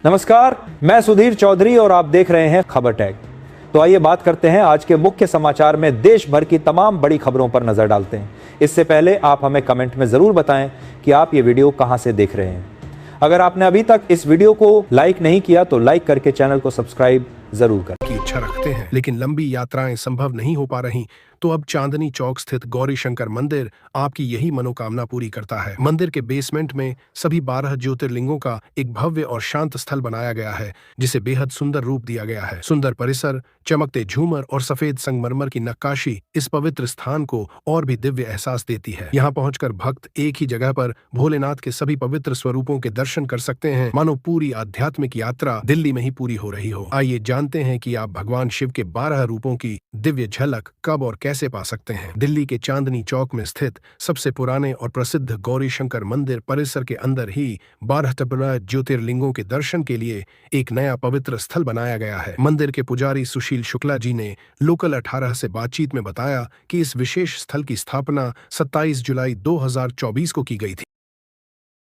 नमस्कार, मैं सुधीर चौधरी और आप देख रहे हैं खबर टैग। तो आइए बात करते हैं आज के मुख्य समाचार में देश भर की तमाम बड़ी खबरों पर नजर डालते हैं। इससे पहले आप हमें कमेंट में जरूर बताएं कि आप ये वीडियो कहां से देख रहे हैं। अगर आपने अभी तक इस वीडियो को लाइक नहीं किया तो लाइक करके चैनल को सब्सक्राइब जरूर करें। की इच्छा रखते हैं लेकिन लंबी यात्राएं संभव नहीं हो पा रही तो अब चांदनी चौक स्थित गौरी शंकर मंदिर आपकी यही मनोकामना पूरी करता है। मंदिर के बेसमेंट में सभी 12 ज्योतिर्लिंगों का एक भव्य और शांत स्थल बनाया गया है, जिसे बेहद सुंदर रूप दिया गया है। सुंदर परिसर, चमकते झूमर और सफेद संगमरमर की नक्काशी इस पवित्र स्थान को और भी दिव्य एहसास देती है। यहाँ पहुंचकर भक्त एक ही जगह पर भोलेनाथ के सभी पवित्र स्वरूपों के दर्शन कर सकते हैं, मानो पूरी आध्यात्मिक यात्रा दिल्ली में ही पूरी हो रही हो। आइए जानते हैं कि आप भगवान शिव के 12 रूपों की दिव्य झलक कब और कैसे पा सकते हैं। दिल्ली के चांदनी चौक में स्थित सबसे पुराने और प्रसिद्ध गौरी शंकर मंदिर परिसर के अंदर ही 12 ज्योतिर्लिंगों के दर्शन के लिए एक नया पवित्र स्थल बनाया गया है। मंदिर के पुजारी सुशील शुक्ला जी ने लोकल 18 से बातचीत में बताया कि इस विशेष स्थल की स्थापना 27 जुलाई 2024 को की गई थी।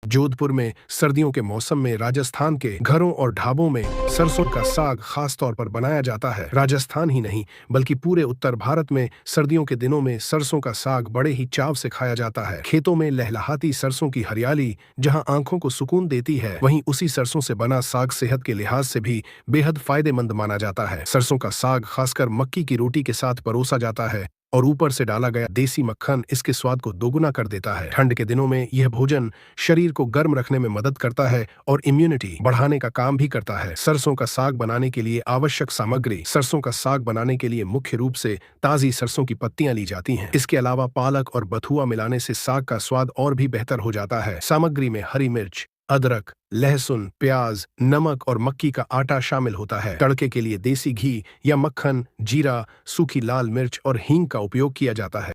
जोधपुर में सर्दियों के मौसम में राजस्थान के घरों और ढाबों में सरसों का साग खास तौर पर बनाया जाता है। राजस्थान ही नहीं बल्कि पूरे उत्तर भारत में सर्दियों के दिनों में सरसों का साग बड़े ही चाव से खाया जाता है। खेतों में लहलहाती सरसों की हरियाली जहां आंखों को सुकून देती है, वहीं उसी सरसों से बना साग सेहत के लिहाज से भी बेहद फायदेमंद माना जाता है। सरसों का साग खासकर मक्की की रोटी के साथ परोसा जाता है और ऊपर से डाला गया देसी मक्खन इसके स्वाद को दोगुना कर देता है। ठंड के दिनों में यह भोजन शरीर को गर्म रखने में मदद करता है और इम्यूनिटी बढ़ाने का काम भी करता है। सरसों का साग बनाने के लिए आवश्यक सामग्री। सरसों का साग बनाने के लिए मुख्य रूप से ताजी सरसों की पत्तियां ली जाती हैं। इसके अलावा पालक और बथुआ मिलाने से साग का स्वाद और भी बेहतर हो जाता है। सामग्री में हरी मिर्च, अदरक, लहसुन, प्याज, नमक और मक्की का आटा शामिल होता है। तड़के के लिए देसी घी या मक्खन, जीरा, सूखी लाल मिर्च और हींग का उपयोग किया जाता है।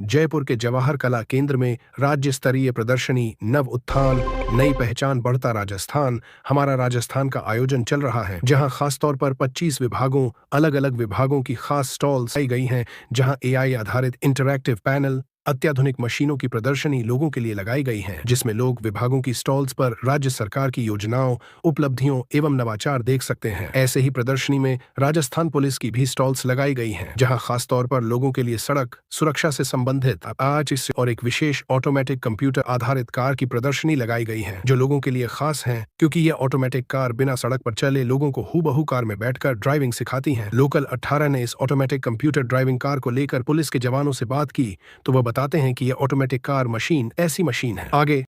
जयपुर के जवाहर कला केंद्र में राज्य स्तरीय प्रदर्शनी नव उत्थान नई पहचान बढ़ता राजस्थान हमारा राजस्थान का आयोजन चल रहा है, जहां खासतौर पर 25 विभागों अलग अलग विभागों की खास स्टॉल्स आई गई हैं, जहां AI आधारित इंटरैक्टिव पैनल, अत्याधुनिक मशीनों की प्रदर्शनी लोगों के लिए लगाई गई है, जिसमें लोग विभागों की स्टॉल्स पर राज्य सरकार की योजनाओं, उपलब्धियों एवं नवाचार देख सकते हैं। ऐसे ही प्रदर्शनी में राजस्थान पुलिस की भी स्टॉल्स लगाई गई हैं, जहां खासतौर पर लोगों के लिए सड़क सुरक्षा से संबंधित आज और एक विशेष ऑटोमेटिक कंप्यूटर आधारित कार की प्रदर्शनी लगाई गई है, जो लोगों के लिए खास है क्योंकि यह ऑटोमेटिक कार बिना सड़क पर चले लोगों को हूबहू कार में बैठकर ड्राइविंग सिखाती है। लोकल 18 ने इस ऑटोमेटिक कंप्यूटर ड्राइविंग कार को लेकर पुलिस के जवानों से बात की तो वह बताते हैं कि यह ऑटोमेटिक कार मशीन ऐसी मशीन है। आगे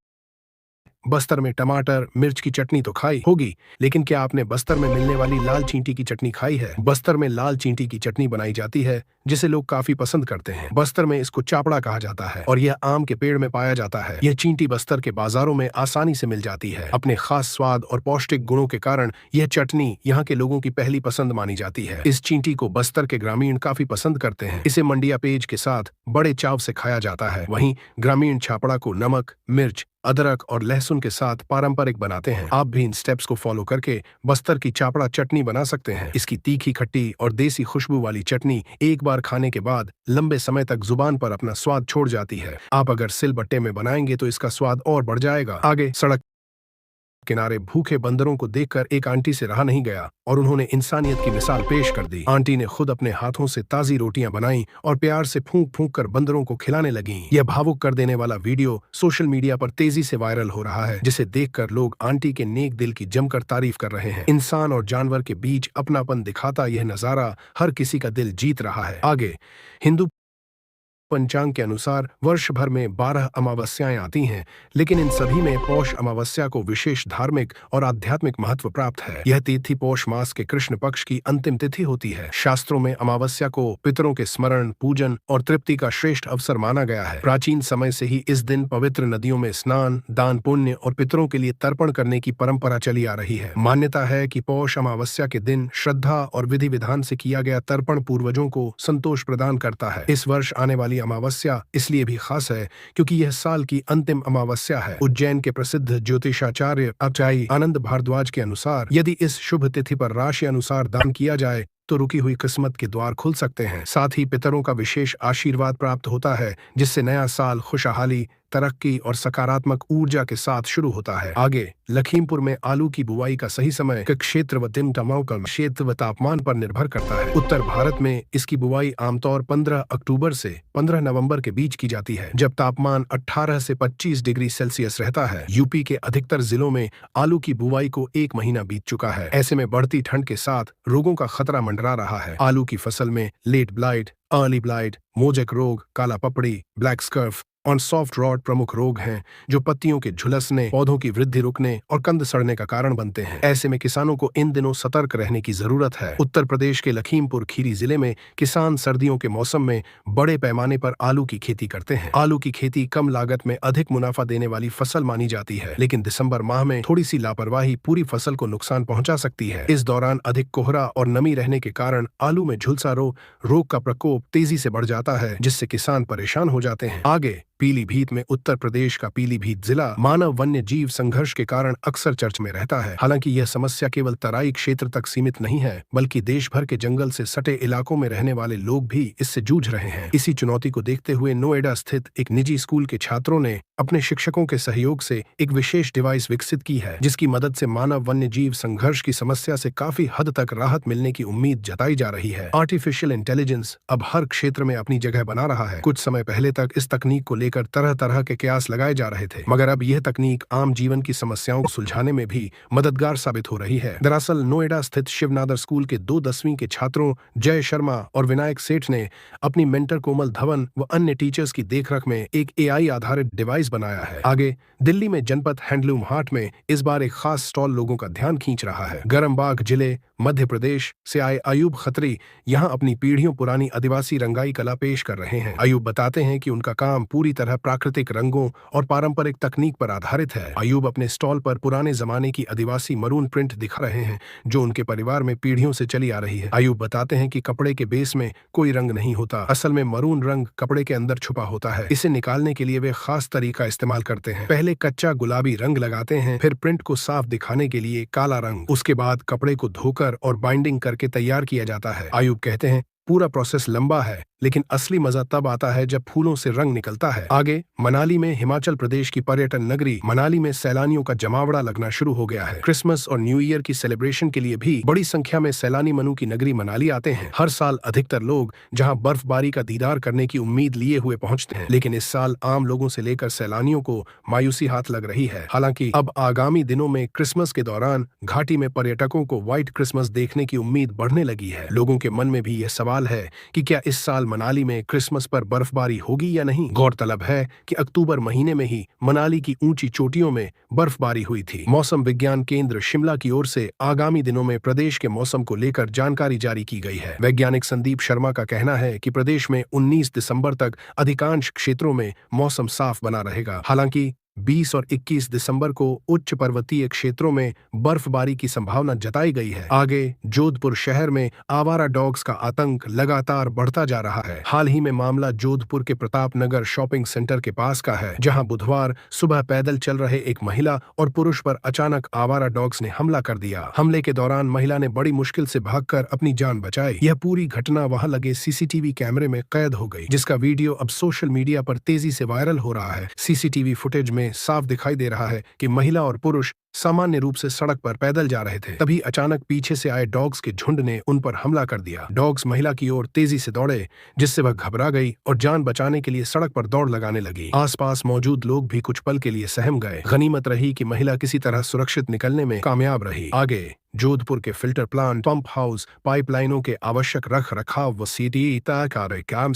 बस्तर में टमाटर मिर्च की चटनी तो खाई होगी, लेकिन क्या आपने बस्तर में मिलने वाली लाल चींटी की चटनी खाई है? बस्तर में लाल चींटी की चटनी बनाई जाती है जिसे लोग काफी पसंद करते हैं। बस्तर में इसको चापड़ा कहा जाता है और यह आम के पेड़ में पाया जाता है। यह चींटी बस्तर के बाजारों में आसानी से मिल जाती है। अपने खास स्वाद और पौष्टिक गुणों के कारण यह चटनी यहाँ के लोगों की पहली पसंद मानी जाती है। इस चींटी को बस्तर के ग्रामीण काफी पसंद करते हैं। इसे मंडिया पेज के साथ बड़े चाव से खाया जाता है। वहीं ग्रामीण छापड़ा को नमक, मिर्च, अदरक और लहसुन के साथ पारंपरिक बनाते हैं। आप भी इन स्टेप्स को फॉलो करके बस्तर की चापड़ा चटनी बना सकते हैं। इसकी तीखी, खट्टी और देसी खुशबू वाली चटनी एक बार खाने के बाद लंबे समय तक जुबान पर अपना स्वाद छोड़ जाती है। आप अगर सिलबट्टे में बनाएंगे तो इसका स्वाद और बढ़ जाएगा। आगे सड़क किनारे भूखे बंदरों को देखकर एक आंटी से रहा नहीं गया और उन्होंने इंसानियत की मिसाल पेश कर दी। आंटी ने खुद अपने हाथों से ताजी रोटियां बनाई और प्यार से फूंक फूंक कर बंदरों को खिलाने लगी। यह भावुक कर देने वाला वीडियो सोशल मीडिया पर तेजी से वायरल हो रहा है, जिसे देखकर लोग आंटी के नेक दिल की जमकर तारीफ कर रहे हैं। इंसान और जानवर के बीच अपनापन दिखाता यह नजारा हर किसी का दिल जीत रहा है। आगे हिंदू पंचांग के अनुसार वर्ष भर में 12 अमावस्याएं आती हैं, लेकिन इन सभी में पौष अमावस्या को विशेष धार्मिक और आध्यात्मिक महत्व प्राप्त है। यह तिथि पौष मास के कृष्ण पक्ष की अंतिम तिथि होती है। शास्त्रों में अमावस्या को पितरों के स्मरण, पूजन और तृप्ति का श्रेष्ठ अवसर माना गया है। प्राचीन समय से ही इस दिन पवित्र नदियों में स्नान, दान पुण्य और पितरों के लिए तर्पण करने की परंपरा चली आ रही है। मान्यता है कि पौष अमावस्या के दिन श्रद्धा और विधि विधान से किया गया तर्पण पूर्वजों को संतोष प्रदान करता है। इस वर्ष आने वाली अमावस्या इसलिए भी खास है क्योंकि यह साल की अंतिम अमावस्या है। उज्जैन के प्रसिद्ध ज्योतिषाचार्य आचार्य आनंद भारद्वाज के अनुसार यदि इस शुभ तिथि पर राशि अनुसार दान किया जाए तो रुकी हुई किस्मत के द्वार खुल सकते हैं। साथ ही पितरों का विशेष आशीर्वाद प्राप्त होता है, जिससे नया साल खुशहाली, तरक्की और सकारात्मक ऊर्जा के साथ शुरू होता है। आगे लखीमपुर में आलू की बुवाई का सही समय क्षेत्र व दिन का क्षेत्र व तापमान पर निर्भर करता है। उत्तर भारत में इसकी बुवाई आमतौर 15 अक्टूबर से 15 नवंबर के बीच की जाती है, जब तापमान 18 से 25 डिग्री सेल्सियस रहता है। यूपी के अधिकतर जिलों में आलू की बुवाई को 1 महीना बीत चुका है। ऐसे में बढ़ती ठंड के साथ रोगों का खतरा मंडरा रहा है। आलू की फसल में late blight, early blight, mosaic रोग, काला पपड़ी, ब्लैक स्कर्फ और सॉफ्ट रॉट प्रमुख रोग हैं, जो पत्तियों के झुलसने, पौधों की वृद्धि रुकने और कंद सड़ने का कारण बनते हैं। ऐसे में किसानों को इन दिनों सतर्क रहने की जरूरत है। उत्तर प्रदेश के लखीमपुर खीरी जिले में किसान सर्दियों के मौसम में बड़े पैमाने पर आलू की खेती करते हैं। आलू की खेती कम लागत में अधिक मुनाफा देने वाली फसल मानी जाती है, लेकिन दिसंबर माह में थोड़ी सी लापरवाही पूरी फसल को नुकसान पहुंचा सकती है। इस दौरान अधिक कोहरा और नमी रहने के कारण आलू में झुलसा रोग का प्रकोप तेजी से बढ़ जाता है, जिससे किसान परेशान हो जाते हैं। आगे पीलीभीत में उत्तर प्रदेश का पीलीभीत जिला मानव वन्य जीव संघर्ष के कारण अक्सर चर्चा में रहता है। हालांकि यह समस्या केवल तराई क्षेत्र तक सीमित नहीं है, बल्कि देश भर के जंगल से सटे इलाकों में रहने वाले लोग भी इससे जूझ रहे हैं। इसी चुनौती को देखते हुए नोएडा स्थित एक निजी स्कूल के छात्रों ने अपने शिक्षकों के सहयोग से एक विशेष डिवाइस विकसित की है, जिसकी मदद से मानव वन्य जीव संघर्ष की समस्या से काफी हद तक राहत मिलने की उम्मीद जताई जा रही है। आर्टिफिशियल इंटेलिजेंस अब हर क्षेत्र में अपनी जगह बना रहा है। कुछ समय पहले तक इस तकनीक को लेकर तरह तरह के कयास लगाए जा रहे थे, मगर अब यह तकनीक आम जीवन की समस्याओं को सुलझाने में भी मददगार साबित हो रही है। दरअसल नोएडा स्थित शिवनादर स्कूल के 2 10वीं के छात्रों जय शर्मा और विनायक सेठ ने अपनी मेंटर कोमल धवन व अन्य टीचर्स की देखरेख में एक AI आधारित डिवाइस बनाया है। आगे दिल्ली में जनपद हैंडलूम हाट में इस बार एक खास स्टॉल लोगों का ध्यान खींच रहा है। गरमबाग जिले मध्य प्रदेश से आए अयूब खत्री यहाँ अपनी पीढ़ियों पुरानी आदिवासी रंगाई कला पेश कर रहे हैं। अयूब बताते हैं कि उनका काम पूरी तरह प्राकृतिक रंगों और पारंपरिक तकनीक पर आधारित है। अयूब अपने स्टॉल पर पुराने जमाने की आदिवासी मरून प्रिंट दिखा रहे हैं, जो उनके परिवार में पीढ़ियों से चली आ रही है। अयूब बताते हैं कि कपड़े के बेस में कोई रंग नहीं होता, असल में मरून रंग कपड़े के अंदर छुपा होता है। इसे निकालने के लिए वे खास तरीका इस्तेमाल करते हैं। पहले कच्चा गुलाबी रंग लगाते हैं, फिर प्रिंट को साफ दिखाने के लिए काला रंग, उसके बाद कपड़े को धोकर और बाइंडिंग करके तैयार किया जाता है। अयूब कहते हैं पूरा प्रोसेस लंबा है, लेकिन असली मजा तब आता है जब फूलों से रंग निकलता है। आगे मनाली में हिमाचल प्रदेश की पर्यटन नगरी मनाली में सैलानियों का जमावड़ा लगना शुरू हो गया है। क्रिसमस और न्यू ईयर की सेलिब्रेशन के लिए भी बड़ी संख्या में सैलानी मनु की नगरी मनाली आते हैं। हर साल अधिकतर लोग जहां बर्फबारी का दीदार करने की उम्मीद लिए हुए पहुंचते हैं, लेकिन इस साल आम लोगों से लेकर सैलानियों को मायूसी हाथ लग रही है। हालांकि अब आगामी दिनों में क्रिसमस के दौरान घाटी में पर्यटकों को व्हाइट क्रिसमस देखने की उम्मीद बढ़ने लगी है। लोगों के मन में भी यह सवाल है कि क्या इस साल मनाली में क्रिसमस पर बर्फबारी होगी या नहीं। गौरतलब है कि अक्टूबर महीने में ही मनाली की ऊंची चोटियों में बर्फबारी हुई थी। मौसम विज्ञान केंद्र शिमला की ओर से आगामी दिनों में प्रदेश के मौसम को लेकर जानकारी जारी की गई है। वैज्ञानिक संदीप शर्मा का कहना है कि प्रदेश में 19 दिसंबर तक अधिकांश क्षेत्रों में मौसम साफ बना रहेगा। हालांकि 20 और 21 दिसंबर को उच्च पर्वतीय क्षेत्रों में बर्फबारी की संभावना जताई गई है। आगे जोधपुर शहर में आवारा डॉग्स का आतंक लगातार बढ़ता जा रहा है। हाल ही में मामला जोधपुर के प्रताप नगर शॉपिंग सेंटर के पास का है, जहां बुधवार सुबह पैदल चल रहे एक महिला और पुरुष पर अचानक आवारा डॉग्स ने हमला कर दिया। हमले के दौरान महिला ने बड़ी मुश्किल से भागकर अपनी जान बचाई। यह पूरी घटना वहां लगे CCTV कैमरे में कैद हो गई, जिसका वीडियो अब सोशल मीडिया पर तेजी से वायरल हो रहा है। CCTV फुटेज में साफ दिखाई दे रहा है कि महिला और पुरुष सामान्य रूप से सड़क पर पैदल जा रहे थे। तभी अचानक पीछे से आए डॉग्स के झुंड ने उन पर हमला कर दिया। डॉग्स महिला की ओर तेजी से दौड़े, जिससे वह घबरा गई और जान बचाने के लिए सड़क पर दौड़ लगाने लगी। आसपास मौजूद लोग भी कुछ पल के लिए सहम गए। गनीमत रही कि महिला किसी तरह सुरक्षित निकलने में कामयाब रही। आगे जोधपुर के फिल्टर प्लांट, पंप हाउस, पाइपलाइनों के आवश्यक रख रखाव व काम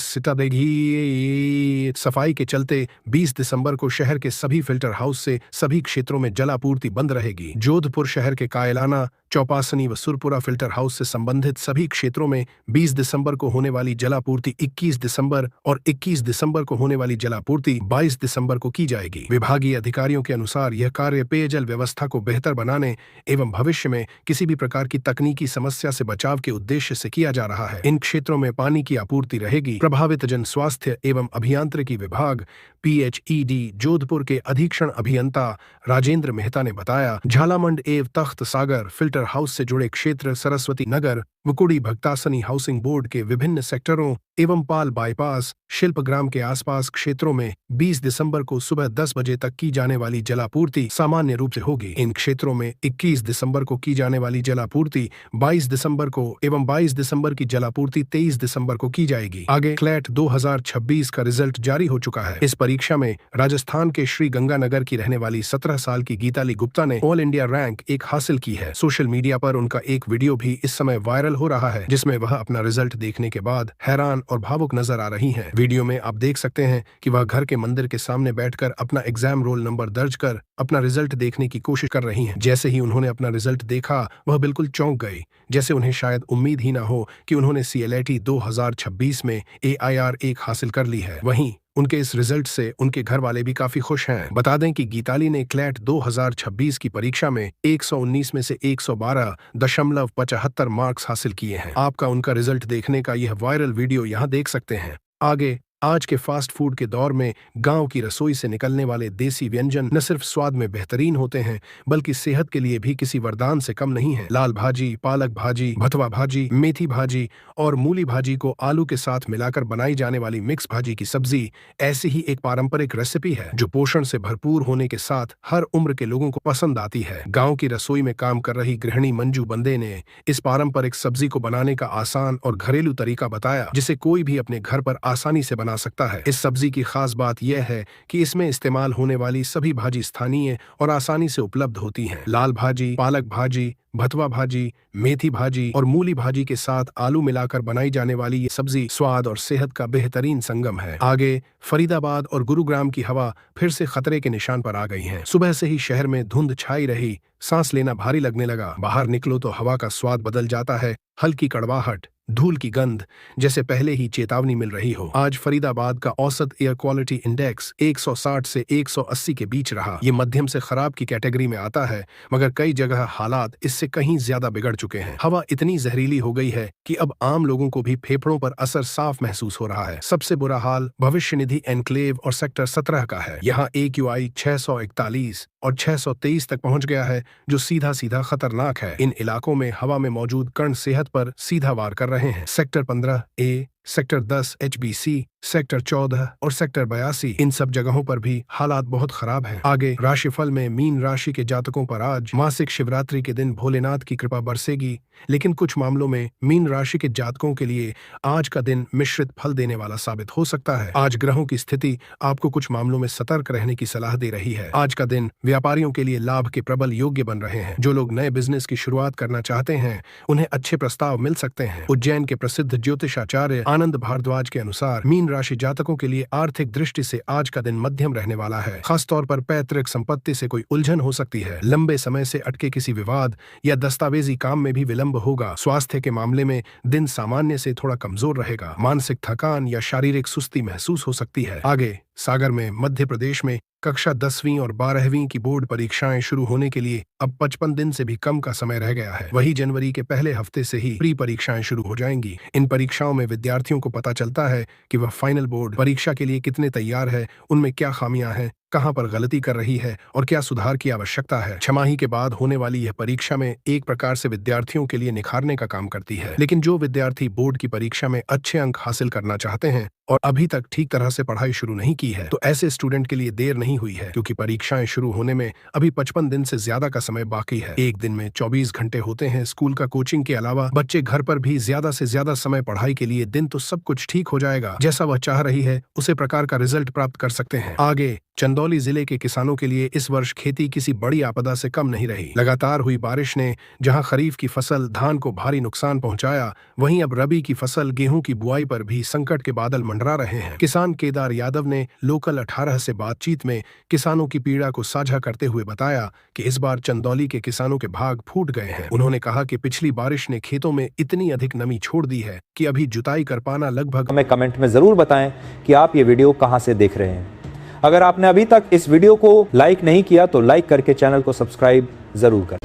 सफाई के चलते 20 दिसंबर को शहर के सभी फिल्टर हाउस से सभी क्षेत्रों में जलापूर्ति बंद रहेगी। जोधपुर शहर के कायलाना, चौपासनी व सुरपुरा फिल्टर हाउस से संबंधित सभी क्षेत्रों में 20 दिसंबर को होने वाली जलापूर्ति 21 दिसंबर और 21 दिसंबर को होने वाली जलापूर्ति 22 दिसंबर को की जाएगी। विभागीय अधिकारियों के अनुसार यह कार्य पेयजल व्यवस्था को बेहतर बनाने एवं भविष्य में किसी भी प्रकार की तकनीकी समस्या से बचाव के उद्देश्य से किया जा रहा है। इन क्षेत्रों में पानी की आपूर्ति रहेगी। प्रभावित जन स्वास्थ्य एवं अभियांत्रिकी विभाग PHED जोधपुर के अधीक्षण अभियंता राजेंद्र मेहता ने बताया, झालामंड एवं तख्त सागर फिल्टर हाउस से जुड़े क्षेत्र सरस्वती नगर वकुड़ी भक्तासनी हाउसिंग बोर्ड के विभिन्न सेक्टरों एवं पाल बाईपास शिल्पग्राम के आसपास क्षेत्रों में 20 दिसंबर को सुबह 10 बजे तक की जाने वाली जलापूर्ति सामान्य रूप से होगी। इन क्षेत्रों में 21 दिसंबर को की जाने वाली जलापूर्ति 22 दिसंबर को एवं 22 दिसंबर की जलापूर्ति 23 दिसंबर को की जाएगी। आगे क्लैट 2026 का रिजल्ट जारी हो चुका है। इस परीक्षा में राजस्थान के श्री गंगानगर की रहने वाली 17 साल की गीताली गुप्ता ने ऑल इंडिया रैंक 1 हासिल की है। सोशल मीडिया पर उनका एक वीडियो भी इस समय वायरल हो रहा है, जिसमें वह अपना रिजल्ट देखने के बाद हैरान और भावुक नजर आ रही हैं। वीडियो में आप देख सकते हैं कि वह घर के मंदिर के सामने बैठकर अपना एग्जाम रोल नंबर दर्ज कर अपना रिजल्ट देखने की कोशिश कर रही हैं। जैसे ही उन्होंने अपना रिजल्ट देखा, वह बिल्कुल चौंक गई, जैसे उन्हें शायद उम्मीद ही ना हो कि उन्होंने CLAT 2026 में AIR 1 हासिल कर ली है। वहीं उनके इस रिजल्ट से उनके घर वाले भी काफी खुश हैं। बता दें कि गीताली ने क्लैट 2026 की परीक्षा में 119 में से 112.75 मार्क्स हासिल किए हैं। आपका उनका रिजल्ट देखने का यह वायरल वीडियो यहाँ देख सकते हैं। आगे आज के फास्ट फूड के दौर में गांव की रसोई से निकलने वाले देसी व्यंजन न सिर्फ स्वाद में बेहतरीन होते हैं, बल्कि सेहत के लिए भी किसी वरदान से कम नहीं है। लाल भाजी, पालक भाजी, भथवा भाजी, मेथी भाजी और मूली भाजी को आलू के साथ मिलाकर बनाई जाने वाली मिक्स भाजी की सब्जी ऐसी ही एक पारंपरिक रेसिपी है, जो पोषण से भरपूर होने के साथ हर उम्र के लोगों को पसंद आती है। गाँव की रसोई में काम कर रही गृहिणी मंजू बंदे ने इस पारंपरिक सब्जी को बनाने का आसान और घरेलू तरीका बताया, जिसे कोई भी अपने घर पर आसानी से बना सकता है। इस सब्जी की खास बात यह है कि इसमें इस्तेमाल होने वाली सभी भाजी स्थानीय और आसानी से उपलब्ध होती हैं। लाल भाजी, पालक भाजी, भथवा भाजी, मेथी भाजी और मूली भाजी के साथ आलू मिलाकर बनाई जाने वाली ये सब्जी स्वाद और सेहत का बेहतरीन संगम है। आगे फरीदाबाद और गुरुग्राम की हवा फिर से खतरे के निशान पर आ गई है। सुबह से ही शहर में धुंध छाई रही, सांस लेना भारी लगने लगा। बाहर निकलो तो हवा का स्वाद बदल जाता है, हल्की कड़वाहट, धूल की गंध, जैसे पहले ही चेतावनी मिल रही हो। आज फरीदाबाद का औसत एयर क्वालिटी इंडेक्स 160 से 180 के बीच रहा। ये मध्यम से खराब की कैटेगरी में आता है, मगर कई जगह हालात इससे कहीं ज्यादा बिगड़ चुके हैं। हवा इतनी जहरीली हो गई है कि अब आम लोगों को भी फेफड़ों पर असर साफ महसूस हो रहा है। सबसे बुरा हाल भविष्य निधि एनक्लेव और सेक्टर 17 का है। यहाँ AQI 641 और 623 तक पहुंच गया है, जो सीधा सीधा खतरनाक है। इन इलाकों में हवा में मौजूद कण सेहत पर सीधा वार कर रहे हैं। Sector 15A, sector 10 HBC, sector 14 और सेक्टर 82, इन सब जगहों पर भी हालात बहुत खराब हैं। आगे राशिफल में मीन राशि के जातकों पर आज मासिक शिवरात्रि के दिन भोलेनाथ की कृपा बरसेगी, लेकिन कुछ मामलों में मीन राशि के जातकों के लिए आज का दिन मिश्रित फल देने वाला साबित हो सकता है। आज ग्रहों की स्थिति आपको कुछ मामलों में सतर्क रहने की सलाह दे रही है। आज का दिन व्यापारियों के लिए लाभ के प्रबल योग्य बन रहे हैं। जो लोग नए बिजनेस की शुरुआत करना चाहते हैं, उन्हें अच्छे प्रस्ताव मिल सकते हैं। उज्जैन के प्रसिद्ध ज्योतिषाचार्य आनंद भारद्वाज के अनुसार मीन राशि जातकों के लिए आर्थिक दृष्टि से आज का दिन मध्यम रहने वाला है। खासतौर पर पैतृक संपत्ति से कोई उलझन हो सकती है। लंबे समय से अटके किसी विवाद या दस्तावेजी काम में भी विलंब होगा। स्वास्थ्य के मामले में दिन सामान्य से थोड़ा कमजोर रहेगा। मानसिक थकान या शारीरिक सुस्ती महसूस हो सकती है। आगे सागर में मध्य प्रदेश में कक्षा 10वीं और 12वीं की बोर्ड परीक्षाएं शुरू होने के लिए अब 55 दिन से भी कम का समय रह गया है। वही जनवरी के पहले हफ्ते से ही प्री परीक्षाएं शुरू हो जाएंगी। इन परीक्षाओं में विद्यार्थियों को पता चलता है कि वह फाइनल बोर्ड परीक्षा के लिए कितने तैयार है, उनमें क्या खामियां हैं, कहां पर गलती कर रही है और क्या सुधार की आवश्यकता है। छमाही के बाद होने वाली यह परीक्षा में एक प्रकार से विद्यार्थियों के लिए निखारने का काम करती है। लेकिन जो विद्यार्थी बोर्ड की परीक्षा में अच्छे अंक हासिल करना चाहते हैं और अभी तक ठीक तरह से पढ़ाई शुरू नहीं की है, तो ऐसे स्टूडेंट के लिए देर नहीं हुई है, क्योंकि परीक्षाएं शुरू होने में अभी 55 दिन से ज्यादा का समय बाकी है। एक दिन में 24 घंटे होते हैं। स्कूल का कोचिंग के अलावा बच्चे घर पर भी ज्यादा से ज्यादा समय पढ़ाई के लिए दिन तो सब कुछ ठीक हो जाएगा। जैसा वह चाह रही है उसे प्रकार का रिजल्ट प्राप्त कर सकते हैं। आगे चंदौली जिले के किसानों के लिए इस वर्ष खेती किसी बड़ी आपदा से कम नहीं रही। लगातार हुई बारिश ने जहां खरीफ की फसल धान को भारी नुकसान पहुंचाया, वहीं अब रबी की फसल गेहूं की बुआई पर भी संकट के बादल मंडरा रहे हैं। किसान केदार यादव ने लोकल 18 से बातचीत में किसानों की पीड़ा को साझा करते हुए बताया कि इस बार चंदौली के किसानों के भाग फूट गए हैं। उन्होंने कहा कि पिछली बारिश ने खेतों में इतनी अधिक नमी छोड़ दी है कि अभी जुताई कर पाना लगभग। हमें कमेंट में जरूर बताएं कि आप ये वीडियो कहां से देख रहे हैं। अगर आपने अभी तक इस वीडियो को लाइक नहीं किया तो लाइक करके चैनल को सब्सक्राइब जरूर करें।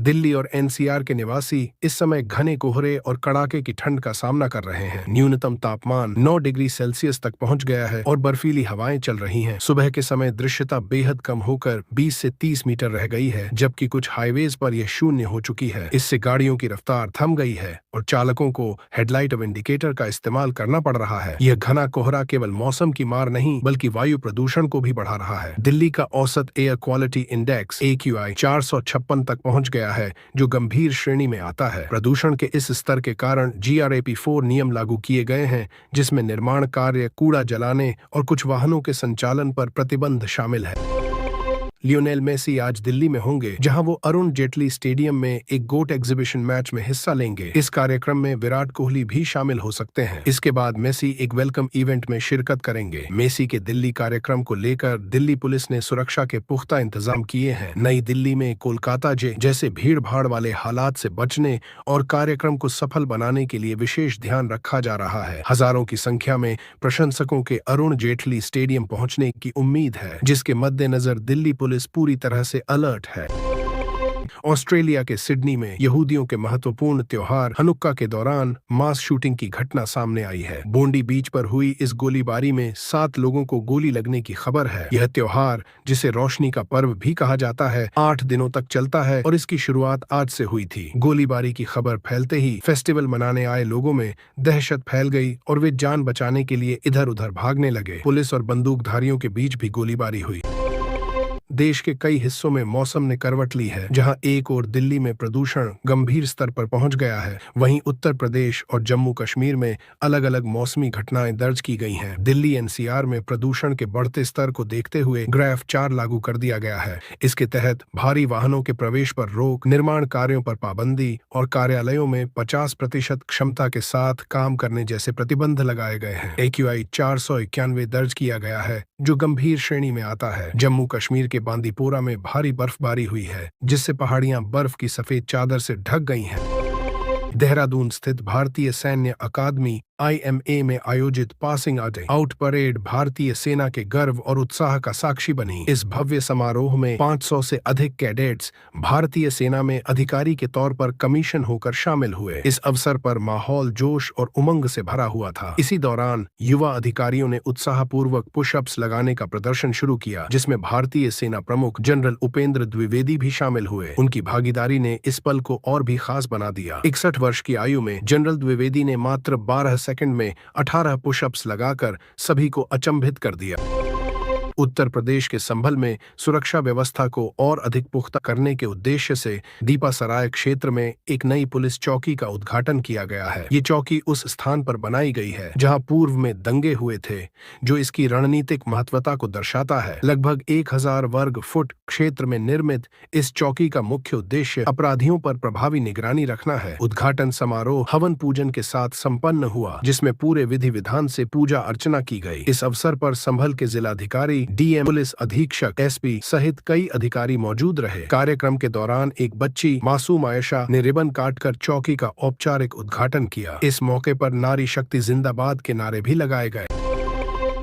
दिल्ली और एनसीआर के निवासी इस समय घने कोहरे और कड़ाके की ठंड का सामना कर रहे हैं। न्यूनतम तापमान 9 डिग्री सेल्सियस तक पहुंच गया है और बर्फीली हवाएं चल रही हैं। सुबह के समय दृश्यता बेहद कम होकर 20 से 30 मीटर रह गई है, जबकि कुछ हाईवेज पर यह शून्य हो चुकी है। इससे गाड़ियों की रफ्तार थम गई है और चालकों को हेडलाइट और इंडिकेटर का इस्तेमाल करना पड़ रहा है। यह घना कोहरा केवल मौसम की मार नहीं बल्कि वायु प्रदूषण को भी बढ़ा रहा है। दिल्ली का औसत एयर क्वालिटी इंडेक्स AQI 456 तक पहुंच गया है, जो गंभीर श्रेणी में आता है। प्रदूषण के इस स्तर के कारण GRAP4 नियम लागू किए गए हैं, जिसमें निर्माण कार्य, कूड़ा जलाने और कुछ वाहनों के संचालन पर प्रतिबंध शामिल है। लियोनेल मेसी आज दिल्ली में होंगे, जहां वो अरुण जेटली स्टेडियम में एक गोट एग्जीबिशन मैच में हिस्सा लेंगे। इस कार्यक्रम में विराट कोहली भी शामिल हो सकते हैं। इसके बाद मेसी एक वेलकम इवेंट में शिरकत करेंगे। मेसी के दिल्ली कार्यक्रम को लेकर दिल्ली पुलिस ने सुरक्षा के पुख्ता इंतजाम किए हैं। नई दिल्ली में कोलकाता जैसे भीड़ भाड़ वाले हालात से बचने और कार्यक्रम को सफल बनाने के लिए विशेष ध्यान रखा जा रहा है। हजारों की संख्या में प्रशंसकों के अरुण जेटली स्टेडियम पहुंचने की उम्मीद है, जिसके मद्देनजर दिल्ली पुलिस पूरी तरह से अलर्ट है। ऑस्ट्रेलिया के सिडनी में यहूदियों के महत्वपूर्ण त्योहार हनुक्का के दौरान मास शूटिंग की घटना सामने आई है। बोंडी बीच पर हुई इस गोलीबारी में 7 लोगों को गोली लगने की खबर है। यह त्योहार, जिसे रोशनी का पर्व भी कहा जाता है, 8 दिनों तक चलता है और इसकी शुरुआत आज से हुई थी। गोलीबारी की खबर फैलते ही फेस्टिवल मनाने आए लोगों में दहशत फैल गई और वे जान बचाने के लिए इधर उधर भागने लगे। पुलिस और बंदूकधारियों के बीच भी गोलीबारी हुई। देश के कई हिस्सों में मौसम ने करवट ली है। जहां एक ओर दिल्ली में प्रदूषण गंभीर स्तर पर पहुंच गया है, वहीं उत्तर प्रदेश और जम्मू कश्मीर में अलग अलग मौसमी घटनाएं दर्ज की गई हैं। दिल्ली NCR में प्रदूषण के बढ़ते स्तर को देखते हुए ग्राफ 4 लागू कर दिया गया है। इसके तहत भारी वाहनों के प्रवेश पर रोक, निर्माण कार्यों पर पाबंदी और कार्यालयों में 50% क्षमता के साथ काम करने जैसे प्रतिबंध लगाए गए हैं। AQI 491 दर्ज किया गया है, जो गंभीर श्रेणी में आता है। जम्मू कश्मीर के बांदीपोरा में भारी बर्फबारी हुई है, जिससे पहाड़ियां बर्फ की सफेद चादर से ढक गई हैं। देहरादून स्थित भारतीय सैन्य अकादमी IMA में आयोजित पासिंग आउट परेड भारतीय सेना के गर्व और उत्साह का साक्षी बनी। इस भव्य समारोह में 500 से अधिक कैडेट्स भारतीय सेना में अधिकारी के तौर पर कमीशन होकर शामिल हुए। इस अवसर पर माहौल जोश और उमंग से भरा हुआ था। इसी दौरान युवा अधिकारियों ने उत्साहपूर्वक पुशअप्स लगाने का प्रदर्शन शुरू किया, जिसमें भारतीय सेना प्रमुख जनरल उपेंद्र द्विवेदी भी शामिल हुए। उनकी भागीदारी ने इस पल को और भी खास बना दिया। 61 वर्ष की आयु में जनरल द्विवेदी ने मात्र 12 सेकंड में 18 पुशअप्स लगाकर सभी को अचंभित कर दिया। उत्तर प्रदेश के संभल में सुरक्षा व्यवस्था को और अधिक पुख्ता करने के उद्देश्य से दीपासराय क्षेत्र में एक नई पुलिस चौकी का उद्घाटन किया गया है। ये चौकी उस स्थान पर बनाई गई है जहां पूर्व में दंगे हुए थे, जो इसकी रणनीतिक महत्वता को दर्शाता है। लगभग 1000 वर्ग फुट क्षेत्र में निर्मित इस चौकी का मुख्य उद्देश्य अपराधियों पर प्रभावी निगरानी रखना है। उद्घाटन समारोह हवन पूजन के साथ संपन्न हुआ, जिसमें पूरे विधि विधान से पूजा अर्चना की गई। इस अवसर पर संभल के जिलाधिकारी DM, पुलिस अधीक्षक SP सहित कई अधिकारी मौजूद रहे। कार्यक्रम के दौरान एक बच्ची मासूम आयशा ने रिबन काटकर चौकी का औपचारिक उद्घाटन किया। इस मौके पर नारी शक्ति जिंदाबाद के नारे भी लगाए गए।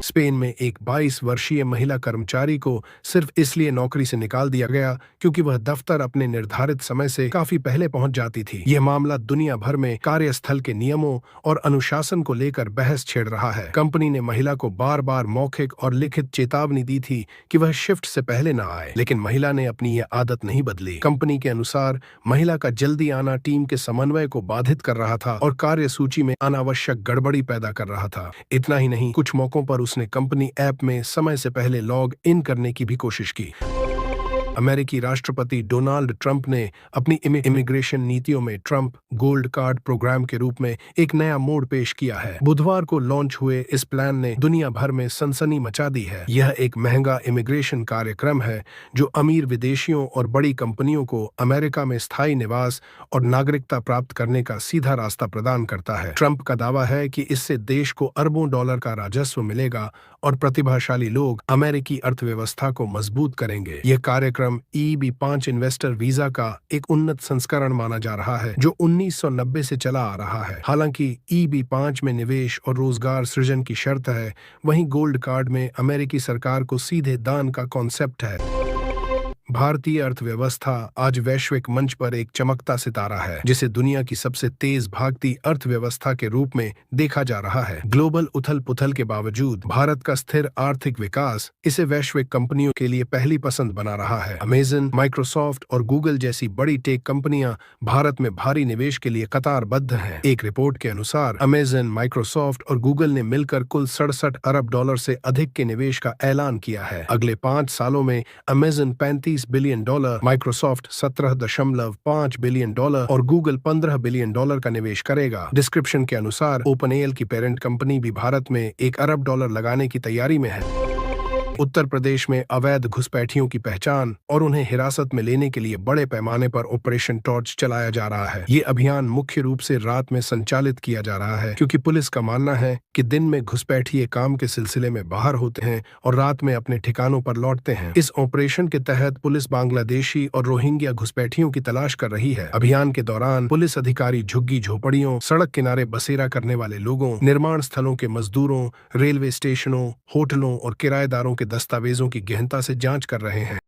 स्पेन में एक 22 वर्षीय महिला कर्मचारी को सिर्फ इसलिए नौकरी से निकाल दिया गया क्योंकि वह दफ्तर अपने निर्धारित समय से काफी पहले पहुंच जाती थी। यह मामला दुनिया भर में कार्यस्थल के नियमों और अनुशासन को लेकर बहस छेड़ रहा है। कंपनी ने महिला को बार बार मौखिक और लिखित चेतावनी दी थी कि वह शिफ्ट से पहले न आए, लेकिन महिला ने अपनी यह आदत नहीं बदली। कंपनी के अनुसार महिला का जल्दी आना टीम के समन्वय को बाधित कर रहा था और कार्य सूची में अनावश्यक गड़बड़ी पैदा कर रहा था। इतना ही नहीं, कुछ मौकों पर उसने कंपनी ऐप में समय से पहले लॉग इन करने की भी कोशिश की। अमेरिकी राष्ट्रपति डोनाल्ड ट्रंप ने अपनी इमिग्रेशन नीतियों में ट्रंप गोल्ड कार्ड प्रोग्राम के रूप में एक नया मोड़ पेश किया है। बुधवार को लॉन्च हुए इस प्लान ने दुनिया भर में सनसनी मचा दी है। यह एक महंगा इमिग्रेशन कार्यक्रम है जो अमीर विदेशियों और बड़ी कंपनियों को अमेरिका में स्थायी निवास और नागरिकता प्राप्त करने का सीधा रास्ता प्रदान करता है। ट्रंप का दावा है कि इससे देश को अरबों डॉलर का राजस्व मिलेगा और प्रतिभाशाली लोग अमेरिकी अर्थव्यवस्था को मजबूत करेंगे। यह कार्यक्रम EB-5 इन्वेस्टर वीजा का एक उन्नत संस्करण माना जा रहा है जो 1990 से चला आ रहा है। हालांकि EB-5 में निवेश और रोजगार सृजन की शर्त है, वहीं गोल्ड कार्ड में अमेरिकी सरकार को सीधे दान का कॉन्सेप्ट है। भारतीय अर्थव्यवस्था आज वैश्विक मंच पर एक चमकता सितारा है, जिसे दुनिया की सबसे तेज भागती अर्थव्यवस्था के रूप में देखा जा रहा है। ग्लोबल उथल पुथल के बावजूद भारत का स्थिर आर्थिक विकास इसे वैश्विक कंपनियों के लिए पहली पसंद बना रहा है। अमेजन, माइक्रोसॉफ्ट और गूगल जैसी बड़ी टेक कंपनियां भारत में भारी निवेश के लिए कतारबद्ध हैं। एक रिपोर्ट के अनुसार अमेजन, माइक्रोसॉफ्ट और गूगल ने मिलकर कुल 67 अरब डॉलर से अधिक के निवेश का ऐलान किया है। अगले 5 सालों में Amazon 35 billion dollar, Microsoft 17.5 billion dollar और गूगल 15 बिलियन डॉलर का निवेश करेगा। डिस्क्रिप्शन के अनुसार ओपनएआई की पेरेंट कंपनी भी भारत में 1 अरब डॉलर लगाने की तैयारी में है। उत्तर प्रदेश में अवैध घुसपैठियों की पहचान और उन्हें हिरासत में लेने के लिए बड़े पैमाने पर ऑपरेशन टॉर्च चलाया जा रहा है। ये अभियान मुख्य रूप से रात में संचालित किया जा रहा है, क्योंकि पुलिस का मानना है कि दिन में घुसपैठिए काम के सिलसिले में बाहर होते हैं और रात में अपने ठिकानों पर लौटते हैं। इस ऑपरेशन के तहत पुलिस बांग्लादेशी और रोहिंग्या घुसपैठियों की तलाश कर रही है। अभियान के दौरान पुलिस अधिकारी झुग्गी झोपड़ियों, सड़क किनारे बसेरा करने वाले लोगों, निर्माण स्थलों के मजदूरों, रेलवे स्टेशनों, होटलों और किराएदारों के दस्तावेजों की गहनता से जांच कर रहे हैं।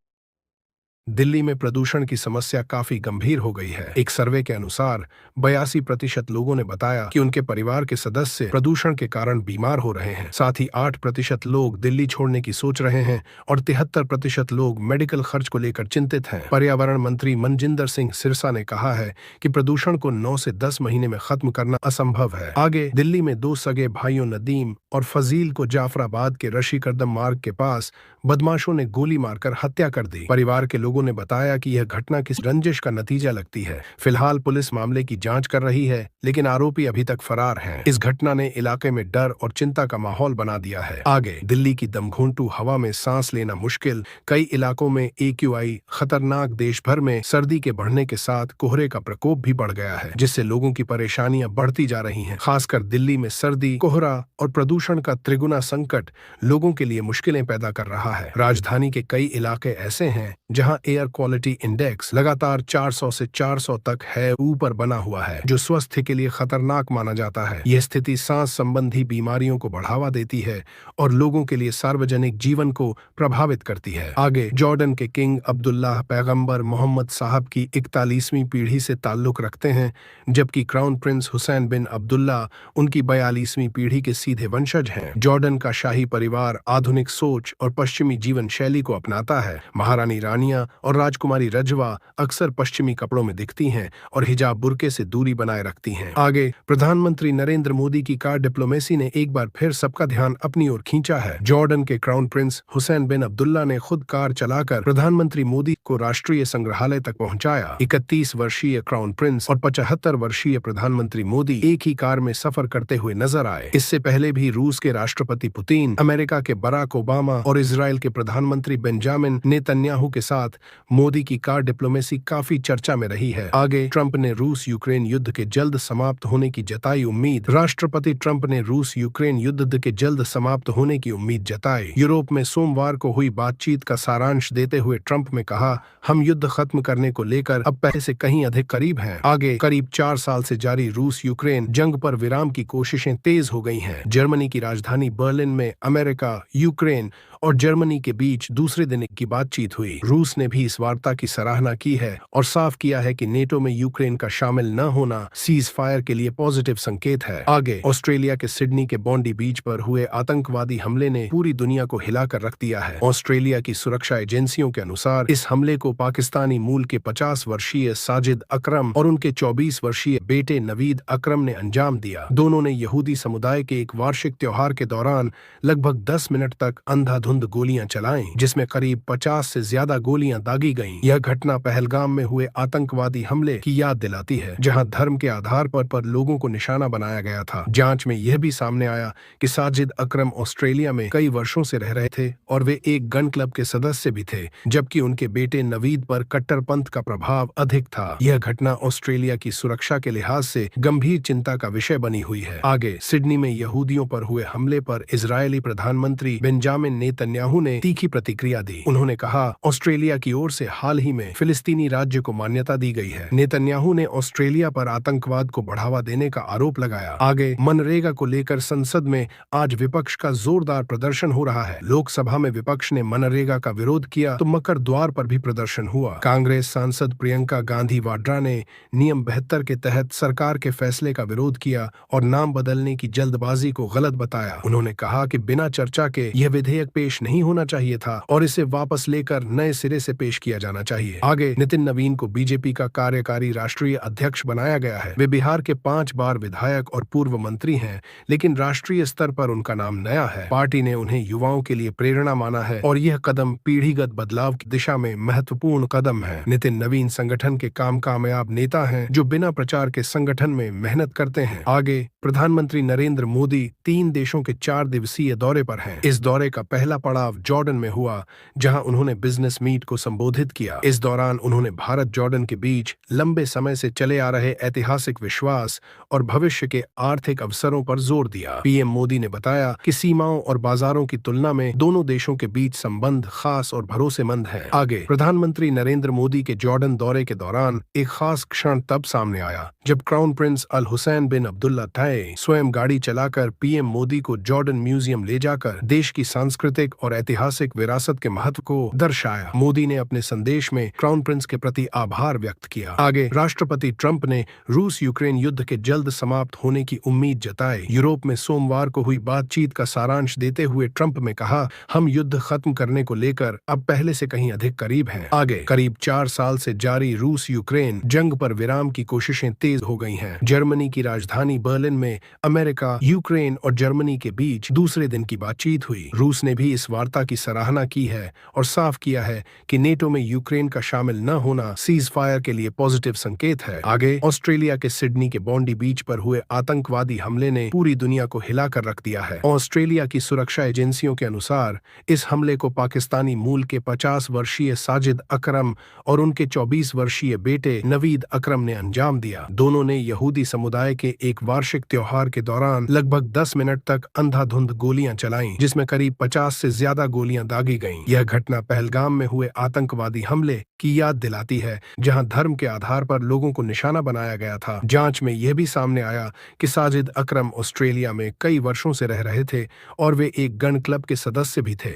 दिल्ली में प्रदूषण की समस्या काफी गंभीर हो गई है। एक सर्वे के अनुसार 82% लोगों ने बताया कि उनके परिवार के सदस्य प्रदूषण के कारण बीमार हो रहे हैं। साथ ही 8% लोग दिल्ली छोड़ने की सोच रहे हैं और 73% लोग मेडिकल खर्च को लेकर चिंतित हैं। पर्यावरण मंत्री मनजिंदर सिंह सिरसा ने कहा है कि प्रदूषण को 9 से 10 महीने में खत्म करना असंभव है। आगे दिल्ली में 2 सगे भाइयों नदीम और फजील को जाफराबाद के रशी करदम मार्ग के पास बदमाशों ने गोली मारकर हत्या कर दी। परिवार के लोगों ने बताया कि यह घटना किस रंजिश का नतीजा लगती है। फिलहाल पुलिस मामले की जांच कर रही है, लेकिन आरोपी अभी तक फरार हैं। इस घटना ने इलाके में डर और चिंता का माहौल बना दिया है। आगे दिल्ली की दमघोंटू हवा में सांस लेना मुश्किल, कई इलाकों में AQI खतरनाक। देश भर में सर्दी के बढ़ने के साथ कोहरे का प्रकोप भी बढ़ गया है, जिससे लोगों की परेशानियां बढ़ती जा रही हैं। खासकर दिल्ली में सर्दी, कोहरा और प्रदूषण का त्रिगुना संकट लोगों के लिए मुश्किलें पैदा कर रहा है। राजधानी के कई इलाके ऐसे हैं जहां एयर क्वालिटी इंडेक्स लगातार 400 से 400 तक है ऊपर बना हुआ है, जो स्वास्थ्य के लिए खतरनाक माना जाता है। यह स्थिति सांस संबंधी बीमारियों को बढ़ावा देती है और लोगों के लिए सार्वजनिक जीवन को प्रभावित करती है। आगे जॉर्डन के किंग अब्दुल्लाह पैगंबर मोहम्मद साहब की 41वीं पीढ़ी से ताल्लुक रखते हैं, जबकि क्राउन प्रिंस हुसैन बिन अब्दुल्ला उनकी 42वीं पीढ़ी के सीधे वंशज हैं। जॉर्डन का शाही परिवार आधुनिक सोच और पश्चिमी जीवन शैली को अपनाता है। महारानी रानियां और राजकुमारी रजवा अक्सर पश्चिमी कपड़ों में दिखती हैं और हिजाब बुर्के से दूरी बनाए रखती हैं। आगे प्रधानमंत्री नरेंद्र मोदी की कार डिप्लोमेसी ने एक बार फिर सबका ध्यान अपनी ओर खींचा है। जॉर्डन के क्राउन प्रिंस हुसैन बिन अब्दुल्ला ने खुद कार चलाकर प्रधानमंत्री मोदी को राष्ट्रीय संग्रहालय तक पहुंचाया। 31 वर्षीय क्राउन प्रिंस और 75 वर्षीय प्रधानमंत्री मोदी एक ही कार में सफर करते हुए नजर आए। इससे पहले भी रूस के राष्ट्रपति पुतिन, अमेरिका के बराक ओबामा और इजराइल के प्रधानमंत्री बेंजामिन नेतन्याहू के साथ मोदी की कार डिप्लोमेसी काफी चर्चा में रही है। आगे ट्रंप ने रूस यूक्रेन युद्ध के जल्द समाप्त होने की जताई उम्मीद। राष्ट्रपति ट्रंप ने रूस यूक्रेन युद्ध के जल्द समाप्त होने की उम्मीद जताई। यूरोप में सोमवार को हुई बातचीत का सारांश देते हुए ट्रंप ने कहा, हम युद्ध खत्म करने को लेकर अब पहले से कहीं अधिक करीब हैं। आगे करीब 4 साल से जारी रूस यूक्रेन जंग पर विराम की कोशिशें तेज हो गई हैं। जर्मनी की राजधानी बर्लिन में अमेरिका, यूक्रेन और जर्मनी के बीच दूसरे दिन की बातचीत हुई। रूस ने भी इस वार्ता की सराहना की है और साफ किया है कि नेटो में यूक्रेन का शामिल न होना सीज फायर के लिए पॉजिटिव संकेत है। आगे ऑस्ट्रेलिया के सिडनी के बॉन्डी बीच पर हुए आतंकवादी हमले ने पूरी दुनिया को हिलाकर रख दिया है। ऑस्ट्रेलिया की सुरक्षा एजेंसियों के अनुसार इस हमले को पाकिस्तानी मूल के 50 वर्षीय साजिद अकरम और उनके 24 वर्षीय बेटे नवीद अकरम ने अंजाम दिया। दोनों ने यहूदी समुदाय के एक वार्षिक त्योहार के दौरान लगभग 10 मिनट तक अंधाधुंध गोलियां चलाईं, जिसमें करीब 50 से ज्यादा गोलियां दागी गईं। यह घटना पहलगाम में हुए आतंकवादी हमले की याद दिलाती है, जहां धर्म के आधार पर लोगों को निशाना बनाया गया था। जांच में यह भी सामने आया कि साजिद अकरम ऑस्ट्रेलिया में कई वर्षों से रह रहे थे और वे एक गन क्लब के सदस्य भी थे, जबकि उनके बेटे नवीद पर कट्टरपंथ का प्रभाव अधिक था। यह घटना ऑस्ट्रेलिया की सुरक्षा के लिहाज से गंभीर चिंता का विषय बनी हुई है। आगे सिडनी में यहूदियों पर हुए हमले पर इजरायली प्रधानमंत्री बेंजामिन नेतन्याहू ने तीखी प्रतिक्रिया दी। उन्होंने कहा, ऑस्ट्रेलिया की ओर से हाल ही में फिलिस्तीनी राज्य को मान्यता दी गई है। नेतन्याहू ने ऑस्ट्रेलिया पर आतंकवाद को बढ़ावा देने का आरोप लगाया। आगे, मनरेगा को लेकर संसद में आज विपक्ष का जोरदार प्रदर्शन हो रहा है। लोकसभा में विपक्ष ने मनरेगा का विरोध किया तो मकर द्वार पर भी प्रदर्शन हुआ। कांग्रेस सांसद प्रियंका गांधी वाड्रा ने नियम 72 के तहत सरकार के फैसले का विरोध किया और नाम बदलने की जल्दबाजी को गलत बताया। उन्होंने कहा कि बिना चर्चा के यह विधेयक पेश नहीं होना चाहिए था और इसे वापस लेकर नए सिरे से पेश किया जाना चाहिए। आगे, नितिन नवीन को बीजेपी का कार्यकारी राष्ट्रीय अध्यक्ष बनाया गया है। वे बिहार के 5 बार विधायक और पूर्व मंत्री हैं, लेकिन राष्ट्रीय स्तर पर उनका नाम नया है। पार्टी ने उन्हें युवाओं के लिए प्रेरणा माना है और यह कदम पीढ़ीगत बदलाव की दिशा में महत्वपूर्ण कदम है। नितिन नवीन संगठन के कामयाब नेता हैं जो बिना प्रचार के संगठन में मेहनत करते हैं। आगे, प्रधानमंत्री नरेंद्र मोदी 3 देशों के 4 दिवसीय दौरे पर हैं। इस दौरे का पहला पड़ाव जॉर्डन में हुआ, जहां उन्होंने बिजनेस मीट को संबोधित किया। इस दौरान उन्होंने भारत जॉर्डन के बीच लंबे समय से चले आ रहे ऐतिहासिक विश्वास और भविष्य के आर्थिक अवसरों पर जोर दिया। पीएम मोदी ने बताया कि सीमाओं और बाजारों की तुलना में दोनों देशों के बीच संबंध खास और भरोसेमंद है। आगे, प्रधानमंत्री नरेंद्र मोदी के जॉर्डन दौरे के दौरान एक खास क्षण तब सामने आया जब क्राउन प्रिंस अल हुसैन बिन अब्दुल्ला तय स्वयं गाड़ी चलाकर पीएम मोदी को जॉर्डन म्यूजियम ले जाकर देश की सांस्कृतिक और ऐतिहासिक विरासत के महत्व को दर्शाया। मोदी ने अपने संदेश में क्राउन प्रिंस के प्रति आभार व्यक्त किया। आगे, राष्ट्रपति ट्रंप ने रूस यूक्रेन युद्ध के जल्द समाप्त होने की उम्मीद जताई। यूरोप में सोमवार को हुई बातचीत का सारांश देते हुए ट्रंप ने कहा, हम युद्ध खत्म करने को लेकर अब पहले से कहीं अधिक करीब हैं। आगे, करीब 4 साल से जारी रूस यूक्रेन जंग पर विराम की कोशिशें तेज हो गई हैं। जर्मनी की राजधानी बर्लिन में अमेरिका, यूक्रेन और जर्मनी के बीच दूसरे दिन की बातचीत हुई। रूस ने भी इस वार्ता की सराहना की है और साफ किया है कि नेटो में यूक्रेन का शामिल न होना सीज फायर के लिए पॉजिटिव संकेत है। आगे, ऑस्ट्रेलिया के सिडनी के बॉन्डी बीच पर हुए आतंकवादी हमले ने पूरी दुनिया को हिलाकर रख दिया है। ऑस्ट्रेलिया की सुरक्षा एजेंसियों के अनुसार इस हमले को पाकिस्तानी मूल के 50 वर्षीय साजिद अकरम और उनके 24 वर्षीय बेटे नवीद अकरम ने अंजाम दिया। दोनों ने यहूदी समुदाय के एक वार्षिक त्योहार के दौरान लगभग 10 मिनट तक अंधाधुंध गोलियां चलाईं, जिसमें करीब 50 से ज्यादा गोलियां दागी गईं। यह घटना पहलगाम में हुए आतंकवादी हमले की याद दिलाती है, जहां धर्म के आधार पर लोगों को निशाना बनाया गया था। जांच में यह भी सामने आया कि साजिद अकरम ऑस्ट्रेलिया में कई वर्षों से रह रहे थे और वे एक गन क्लब के सदस्य भी थे,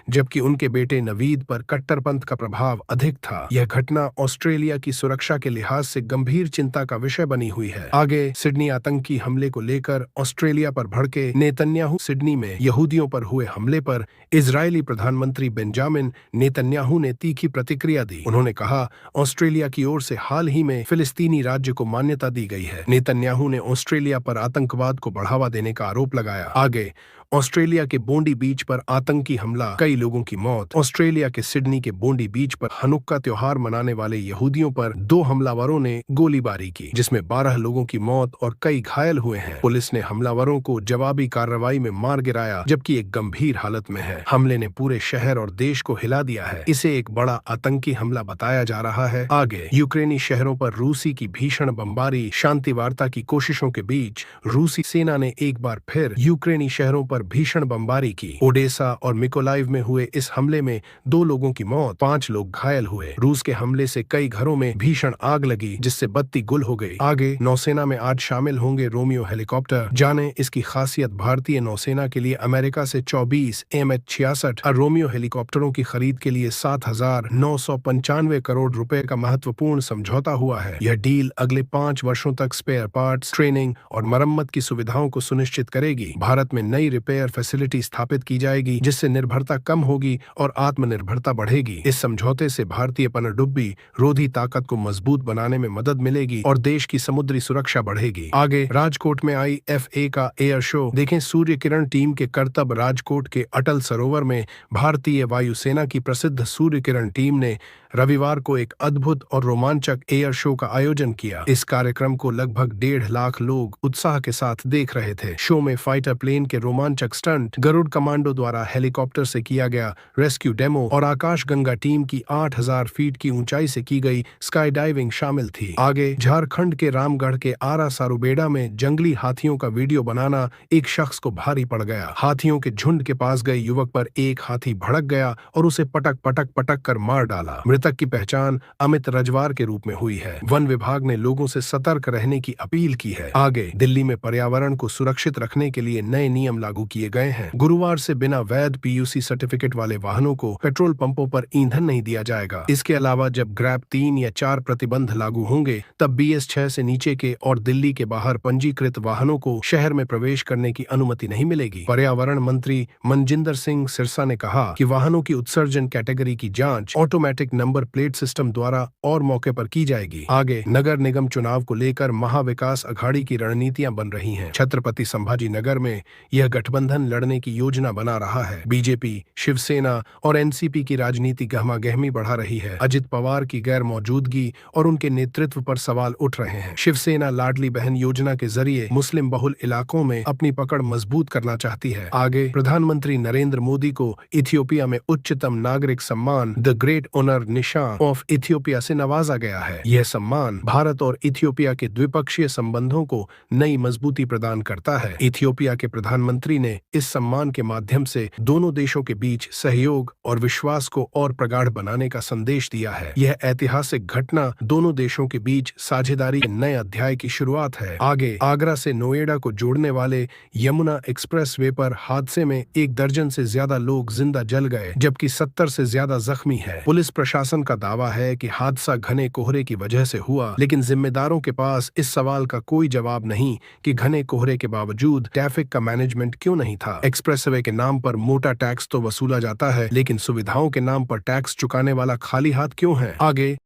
जबकि उनके बेटे नवीद पर कट्टरपंथ का प्रभाव अधिक था। यह घटना ऑस्ट्रेलिया की सुरक्षा के लिहाज से गंभीर चिंता का विषय बनी हुई है। आगे, सिडनी आतंकी हमले को लेकर ऑस्ट्रेलिया पर भड़के नेतन्याहू। सिडनी में यहूदियों पर हुए हमले पर इजरायली प्रधानमंत्री बेंजामिन नेतन्याहू ने तीखी प्रतिक्रिया दी। उन्होंने कहा, ऑस्ट्रेलिया की ओर से हाल ही में फिलिस्तीनी राज्य को मान्यता दी गई है। नेतन्याहू ने ऑस्ट्रेलिया पर आतंकवाद को बढ़ावा देने का आरोप लगाया। आगे, ऑस्ट्रेलिया के बोंडी बीच पर आतंकी हमला, कई लोगों की मौत। ऑस्ट्रेलिया के सिडनी के बोंडी बीच पर हनुक्का त्योहार मनाने वाले यहूदियों पर 2 हमलावरों ने गोलीबारी की, जिसमें 12 लोगों की मौत और कई घायल हुए हैं। पुलिस ने हमलावरों को जवाबी कार्रवाई में मार गिराया, जबकि एक गंभीर हालत में है। हमले ने पूरे शहर और देश को हिला दिया है। इसे एक बड़ा आतंकी हमला बताया जा रहा है। आगे, यूक्रेनी शहरों पर रूसी की भीषण बमबारी। शांति वार्ता की कोशिशों के बीच रूसी सेना ने एक बार फिर यूक्रेनी शहरों पर भीषण बमबारी की। ओडेसा और मिकोलाइव में हुए इस हमले में 2 लोगों की मौत, 5 लोग घायल हुए। रूस के हमले से कई घरों में भीषण आग लगी, जिससे बत्ती गुल हो गई। आगे, नौसेना में आज शामिल होंगे रोमियो हेलीकॉप्टर। जाने इसकी खासियत। भारतीय नौसेना के लिए अमेरिका से 24 MH-66 रोमियो हेलीकॉप्टरों की खरीद के लिए 7,995 करोड़ रुपए का महत्वपूर्ण समझौता हुआ है। यह डील अगले 5 वर्षों तक स्पेयर पार्ट्स, ट्रेनिंग और मरम्मत की सुविधाओं को सुनिश्चित करेगी। भारत में नई रिपेयर फैसिलिटी स्थापित की जाएगी, जिससे निर्भरता कम होगी और आत्मनिर्भरता बढ़ेगी। इस समझौते से भारतीय पनडुब्बी रोधी ताकत को मजबूत बनाने में मदद मिलेगी और देश की समुद्री सुरक्षा बढ़ेगी। आगे, राजकोट में IFA का एयर शो देखें। सूर्य किरण टीम के करतब। राजकोट के अटल सरोवर में भारतीय वायुसेना की प्रसिद्ध सूर्य किरण टीम ने रविवार को एक अद्भुत और रोमांचक एयर शो का आयोजन किया। इस कार्यक्रम को लगभग 1.5 लाख लोग उत्साह के साथ देख रहे थे। शो में फाइटर प्लेन के रोमांचक रोमांचक स्टंट, गरुड़ कमांडो द्वारा हेलीकॉप्टर से किया गया रेस्क्यू डेमो और आकाश गंगा टीम की 8000 फीट की ऊंचाई से की गई स्काई डाइविंग शामिल थी। आगे झारखंड के रामगढ़ के आरा सारूबेड़ा में जंगली हाथियों का वीडियो बनाना एक शख्स को भारी पड़ गया। हाथियों के झुंड के पास गए युवक पर एक हाथी भड़क गया और उसे पटक पटक पटक कर मार डाला। मृतक की पहचान अमित रजवार के रूप में हुई है। वन विभाग ने लोगों से सतर्क रहने की अपील की है। आगे दिल्ली में पर्यावरण को सुरक्षित रखने के लिए नए नियम लागू किए गए हैं। गुरुवार से बिना वैध पीयूसी सर्टिफिकेट वाले वाहनों को पेट्रोल पंपों पर ईंधन नहीं दिया जाएगा। इसके अलावा जब ग्रैब 3 या 4 प्रतिबंध लागू होंगे तब BS 6 से नीचे के और दिल्ली के बाहर पंजीकृत वाहनों को शहर में प्रवेश करने की अनुमति नहीं मिलेगी। पर्यावरण मंत्री मनजिंदर सिंह सिरसा ने कहा कि वाहनों की उत्सर्जन कैटेगरी की जांच ऑटोमेटिक नंबर प्लेट सिस्टम द्वारा और मौके पर की जाएगी। आगे नगर निगम चुनाव को लेकर महाविकास अघाड़ी की रणनीतियां बन रही हैं। छत्रपति संभाजी नगर में यह गठबंधन लड़ने की योजना बना रहा है। बीजेपी, शिवसेना और NCP की राजनीति गहमागहमी बढ़ा रही है। अजित पवार की गैर मौजूदगी और उनके नेतृत्व पर सवाल उठ रहे हैं। शिवसेना लाडली बहन योजना के जरिए मुस्लिम बहुल इलाकों में अपनी पकड़ मजबूत करना चाहती है। आगे प्रधानमंत्री नरेंद्र मोदी को इथियोपिया में उच्चतम नागरिक सम्मान द ग्रेट ऑनर निशान ऑफ इथियोपिया से नवाजा गया है। यह सम्मान भारत और इथियोपिया के द्विपक्षीय संबंधों को नई मजबूती प्रदान करता है। इथियोपिया के प्रधानमंत्री ने इस सम्मान के माध्यम से दोनों देशों के बीच सहयोग और विश्वास को और प्रगाढ़ बनाने का संदेश दिया है। यह ऐतिहासिक घटना दोनों देशों के बीच साझेदारी के नए अध्याय की शुरुआत है। आगे आगरा से नोएडा को जोड़ने वाले यमुना एक्सप्रेसवे पर हादसे में 1 दर्जन से ज्यादा लोग जिंदा जल गए, जबकि 70 से ज्यादा जख्मी है। पुलिस प्रशासन का दावा है कि हादसा घने कोहरे की वजह से हुआ, लेकिन जिम्मेदारों के पास इस सवाल का कोई जवाब नहीं कि घने कोहरे के बावजूद ट्रैफिक का मैनेजमेंट क्यों नहीं था। एक्सप्रेसवे के नाम पर मोटा टैक्स तो वसूला जाता है, लेकिन सुविधाओं के नाम पर टैक्स चुकाने वाला खाली हाथ क्यों है। आगे